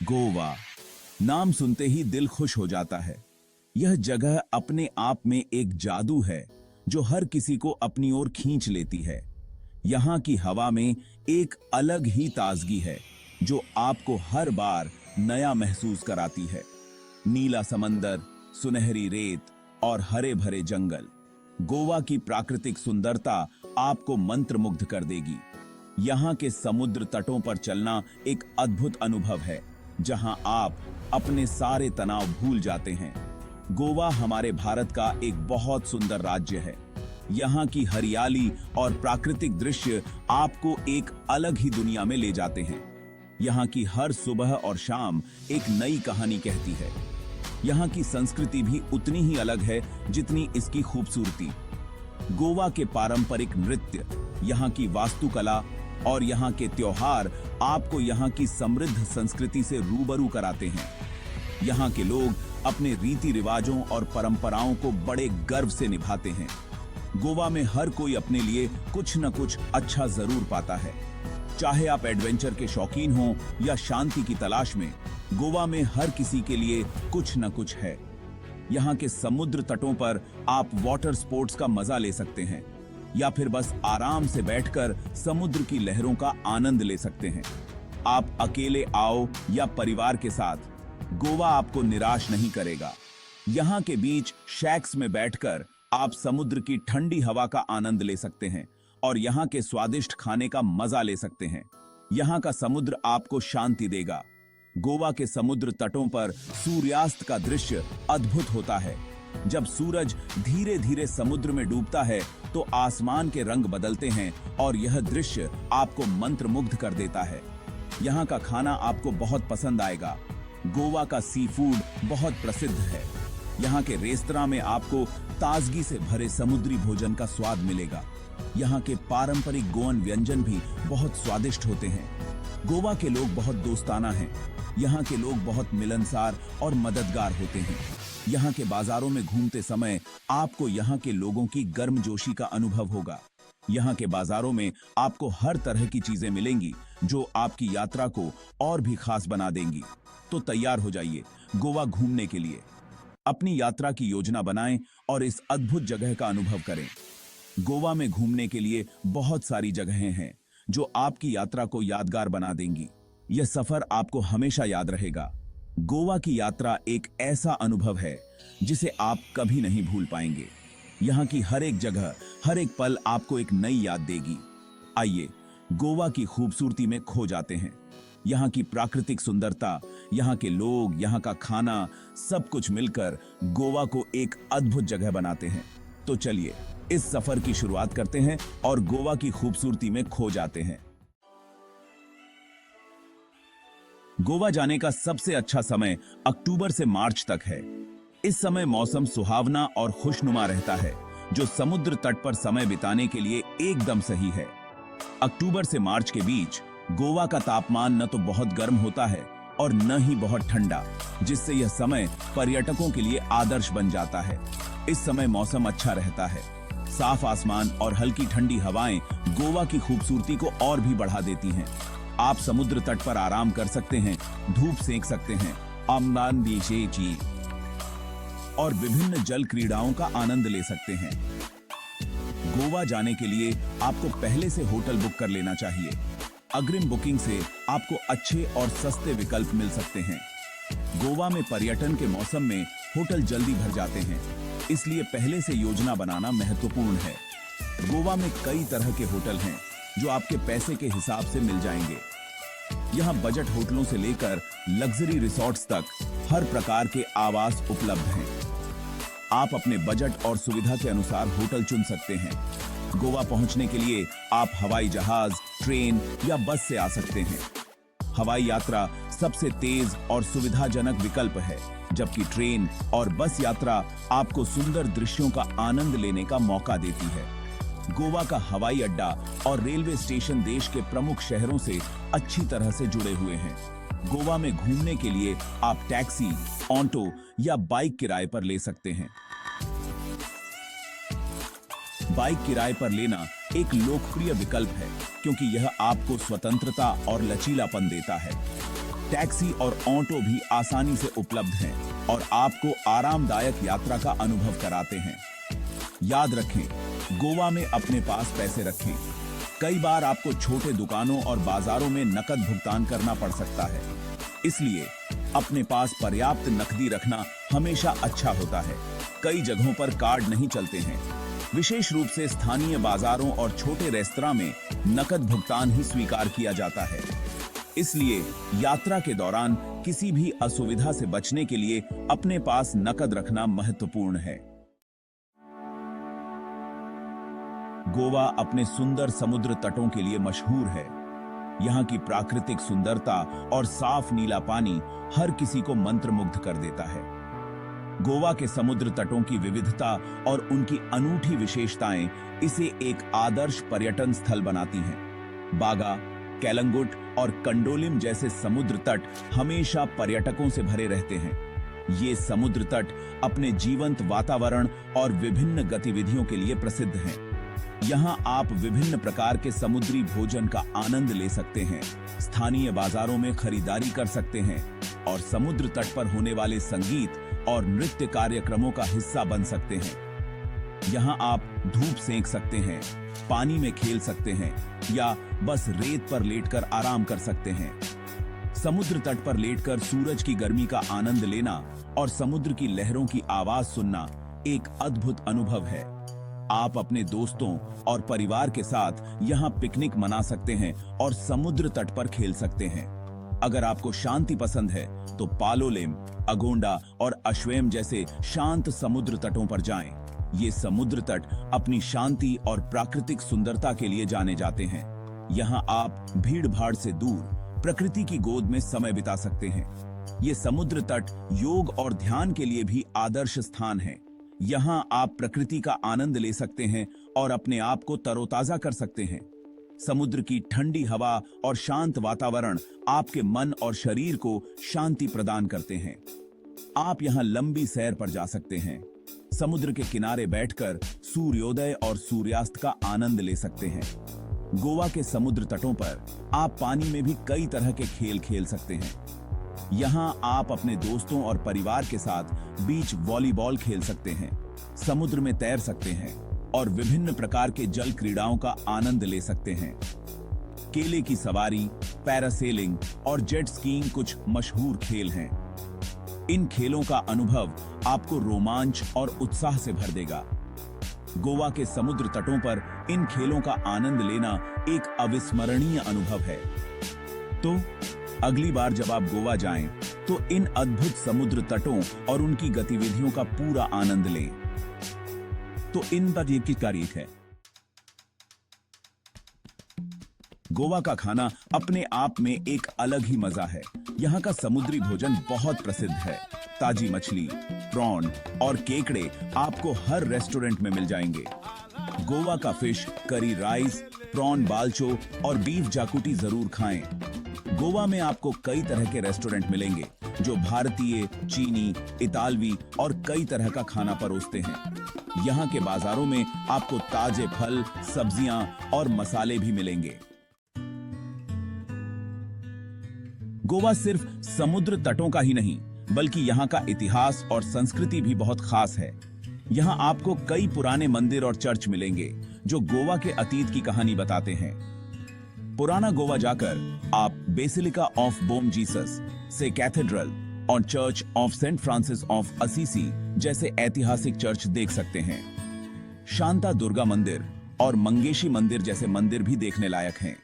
गोवा नाम सुनते ही दिल खुश हो जाता है। यह जगह अपने आप में एक जादू है जो हर किसी को अपनी ओर खींच लेती है। यहाँ की हवा में एक अलग ही ताजगी है जो आपको हर बार नया महसूस कराती है। नीला समंदर, सुनहरी रेत और हरे भरे जंगल, गोवा की प्राकृतिक सुंदरता आपको मंत्रमुग्ध कर देगी। यहाँ के समुद्र तटों पर चलना एक अद्भुत अनुभव है जहां आप अपने सारे तनाव भूल जाते हैं। गोवा हमारे भारत का एक बहुत सुंदर राज्य है। यहाँ की हरियाली और प्राकृतिक दृश्य आपको एक अलग ही दुनिया में ले जाते हैं। यहाँ की हर सुबह और शाम एक नई कहानी कहती है। यहाँ की संस्कृति भी उतनी ही अलग है जितनी इसकी खूबसूरती। गोवा के पारंपरिक नृत्य, यहाँ की वास्तुकला और यहाँ के त्योहार आपको यहाँ की समृद्ध संस्कृति से रूबरू कराते हैं। यहाँ के लोग अपने रीति रिवाजों और परंपराओं को बड़े गर्व से निभाते हैं। गोवा में हर कोई अपने लिए कुछ न कुछ अच्छा जरूर पाता है। चाहे आप एडवेंचर के शौकीन हो या शांति की तलाश में, गोवा में हर किसी के लिए कुछ न कुछ है। यहाँ के समुद्र तटों पर आप वाटर स्पोर्ट्स का मजा ले सकते हैं या फिर बस आराम से बैठकर समुद्र की लहरों का आनंद ले सकते हैं। आप अकेले आओ या परिवार के साथ, गोवा आपको निराश नहीं करेगा। यहाँ के बीच शैक्स में बैठकर आप समुद्र की ठंडी हवा का आनंद ले सकते हैं और यहाँ के स्वादिष्ट खाने का मजा ले सकते हैं। यहाँ का समुद्र आपको शांति देगा। गोवा के समुद्र तटों पर सूर्यास्त का दृश्य अद्भुत होता है। जब सूरज धीरे धीरे समुद्र में डूबता है तो आसमान के रंग बदलते हैं और यह दृश्य आपको मंत्रमुग्ध कर देता है। यहाँ का खाना आपको बहुत पसंद आएगा। गोवा का सी फूड बहुत प्रसिद्ध है। यहाँ के रेस्तरां में आपको ताजगी से भरे समुद्री भोजन का स्वाद मिलेगा। यहाँ के पारंपरिक गोवन व्यंजन भी बहुत स्वादिष्ट होते हैं। गोवा के लोग बहुत दोस्ताना हैं। यहाँ के लोग बहुत मिलनसार और मददगार होते हैं। यहाँ के बाजारों में घूमते समय आपको यहाँ के लोगों की गर्मजोशी का अनुभव होगा। यहाँ के बाजारों में आपको हर तरह की चीजें मिलेंगी जो आपकी यात्रा को और भी खास बना देंगी। तो तैयार हो जाइए गोवा घूमने के लिए। अपनी यात्रा की योजना बनाएं और इस अद्भुत जगह का अनुभव करें। गोवा में घूमने के लिए बहुत सारी जगहें हैं जो आपकी यात्रा को यादगार बना देंगी। यह सफर आपको हमेशा याद रहेगा। गोवा की यात्रा एक ऐसा अनुभव है जिसे आप कभी नहीं भूल पाएंगे। यहाँ की हर एक जगह, हर एक पल आपको एक नई याद देगी। आइए गोवा की खूबसूरती में खो जाते हैं। यहाँ की प्राकृतिक सुंदरता, यहाँ के लोग, यहाँ का खाना, सब कुछ मिलकर गोवा को एक अद्भुत जगह बनाते हैं। तो चलिए इस सफर की शुरुआत करते हैं और गोवा की खूबसूरती में खो जाते हैं। गोवा जाने का सबसे अच्छा समय अक्टूबर से मार्च तक है। इस समय मौसम सुहावना और खुशनुमा रहता है जो समुद्र तट पर समय बिताने के लिए एकदम सही है। अक्टूबर से मार्च के बीच गोवा का तापमान न तो बहुत गर्म होता है और न ही बहुत ठंडा, जिससे यह समय पर्यटकों के लिए आदर्श बन जाता है। इस समय मौसम अच्छा रहता है। साफ आसमान और हल्की ठंडी हवाएं गोवा की खूबसूरती को और भी बढ़ा देती हैं। आप समुद्र तट पर आराम कर सकते हैं, धूप सेंक सकते हैं, और विभिन्न जल क्रीड़ाओं का आनंद ले सकते हैं। गोवा जाने के लिए आपको पहले से होटल बुक कर लेना चाहिए। अग्रिम बुकिंग से आपको अच्छे और सस्ते विकल्प मिल सकते हैं। गोवा में पर्यटन के मौसम में होटल जल्दी भर जाते हैं, इसलिए पहले से योजना बनाना महत्वपूर्ण है। गोवा में कई तरह के होटल हैं जो आपके पैसे के हिसाब से मिल जाएंगे। यहाँ बजट होटलों से लेकर लग्जरी रिसॉर्ट्स तक हर प्रकार के आवास उपलब्ध हैं। आप अपने बजट और सुविधा के अनुसार होटल चुन सकते हैं। गोवा पहुंचने के लिए आप हवाई जहाज, ट्रेन या बस से आ सकते हैं। हवाई यात्रा सबसे तेज और सुविधाजनक विकल्प है, जबकि ट्रेन और बस यात्रा आपको सुंदर दृश्यों का आनंद लेने का मौका देती है। गोवा का हवाई अड्डा और रेलवे स्टेशन देश के प्रमुख शहरों से अच्छी तरह से जुड़े हुए हैं। गोवा में घूमने के लिए आप टैक्सी, ऑटो या बाइक किराए पर ले सकते हैं। बाइक किराए पर लेना एक लोकप्रिय विकल्प है क्योंकि यह आपको स्वतंत्रता और लचीलापन देता है। टैक्सी और ऑटो भी आसानी से उपलब्ध हैं और आपको आरामदायक यात्रा का अनुभव कराते हैं। याद रखें, गोवा में अपने पास पैसे रखें। कई बार आपको छोटे दुकानों और बाजारों में नकद भुगतान करना पड़ सकता है, इसलिए अपने पास पर्याप्त नकदी रखना हमेशा अच्छा होता है। कई जगहों पर कार्ड नहीं चलते हैं, विशेष रूप से स्थानीय बाजारों और छोटे रेस्तरां में नकद भुगतान ही स्वीकार किया जाता है। इसलिए यात्रा के दौरान किसी भी असुविधा से बचने के लिए अपने पास नकद रखना महत्वपूर्ण है। गोवा अपने सुंदर समुद्र तटों के लिए मशहूर है। यहाँ की प्राकृतिक सुंदरता और साफ नीला पानी हर किसी को मंत्रमुग्ध कर देता है। गोवा के समुद्र तटों की विविधता और उनकी अनूठी विशेषताएं इसे एक आदर्श पर्यटन स्थल बनाती हैं। बागा, केलंगुट और कंडोलिम जैसे समुद्र तट हमेशा पर्यटकों से भरे रहते हैं। ये समुद्र तट अपने जीवंत वातावरण और विभिन्न गतिविधियों के लिए प्रसिद्ध हैं। यहाँ आप विभिन्न प्रकार के समुद्री भोजन का आनंद ले सकते हैं, स्थानीय बाजारों में खरीदारी कर सकते हैं और समुद्र तट पर होने वाले संगीत और नृत्य कार्यक्रमों का हिस्सा बन सकते हैं। यहाँ आप धूप सेंक सकते हैं, पानी में खेल सकते हैं या बस रेत पर लेटकर आराम कर सकते हैं। समुद्र तट पर लेटकर सूरज की गर्मी का आनंद लेना और समुद्र की लहरों की आवाज सुनना एक अद्भुत अनुभव है। आप अपने दोस्तों और परिवार के साथ यहाँ पिकनिक मना सकते हैं और समुद्र तट पर खेल सकते हैं। अगर आपको शांति पसंद है तो पालोलेम, अगोंडा और अश्वेम जैसे शांत समुद्र तटों पर जाएं। ये समुद्र तट अपनी शांति और प्राकृतिक सुंदरता के लिए जाने जाते हैं। यहाँ आप भीड़ भाड़ से दूर प्रकृति की गोद में समय बिता सकते हैं। ये समुद्र तट योग और ध्यान के लिए भी आदर्श स्थान है। यहाँ आप प्रकृति का आनंद ले सकते हैं और अपने आप को तरोताजा कर सकते हैं। समुद्र की ठंडी हवा और शांत वातावरण आपके मन और शरीर को शांति प्रदान करते हैं। आप यहाँ लंबी सैर पर जा सकते हैं। समुद्र के किनारे बैठकर सूर्योदय और सूर्यास्त का आनंद ले सकते हैं। गोवा के समुद्र तटों पर आप पानी में भी कई तरह के खेल खेल सकते हैं। यहाँ आप अपने दोस्तों और परिवार के साथ बीच वॉलीबॉल खेल सकते हैं, समुद्र में तैर सकते हैं और विभिन्न प्रकार के जल क्रीड़ाओं का आनंद ले सकते हैं। केले की सवारी, पैरासेलिंग और जेट स्कीइंग कुछ मशहूर खेल हैं। इन खेलों का अनुभव आपको रोमांच और उत्साह से भर देगा। गोवा के समुद्र तटों पर इन खेलों का आनंद लेना एक अविस्मरणीय अनुभव है। तो अगली बार जब आप गोवा जाएं, तो इन अद्भुत समुद्र तटों और उनकी गतिविधियों का पूरा आनंद लें। तो इन पर ये किस तारीख है? गोवा का खाना अपने आप में एक अलग ही मजा है। यहाँ का समुद्री भोजन बहुत प्रसिद्ध है। ताजी मछली, प्रॉन और केकड़े आपको हर रेस्टोरेंट में मिल जाएंगे। गोवा का फिश करी राइस, प्रॉन बालचो और बीफ जाकुटी जरूर खाएं। गोवा में आपको कई तरह के रेस्टोरेंट मिलेंगे जो भारतीय, चीनी, इतालवी और कई तरह का खाना परोसते हैं। यहाँ के बाजारों में आपको ताजे फल, सब्जियां और मसाले भी मिलेंगे। गोवा सिर्फ समुद्र तटों का ही नहीं, बल्कि यहाँ का इतिहास और संस्कृति भी बहुत खास है। यहाँ आपको कई पुराने मंदिर और चर्च मिलेंगे जो गोवा के अतीत की कहानी बताते हैं। पुराना गोवा जाकर आप बेसिलिका ऑफ बोम जीसस से कैथेड्रल और church of Saint Francis of Assisi जैसे ऐतिहासिक चर्च देख सकते हैं। शांता दुर्गा मंदिर और मंगेशी मंदिर जैसे मंदिर भी देखने लायक हैं।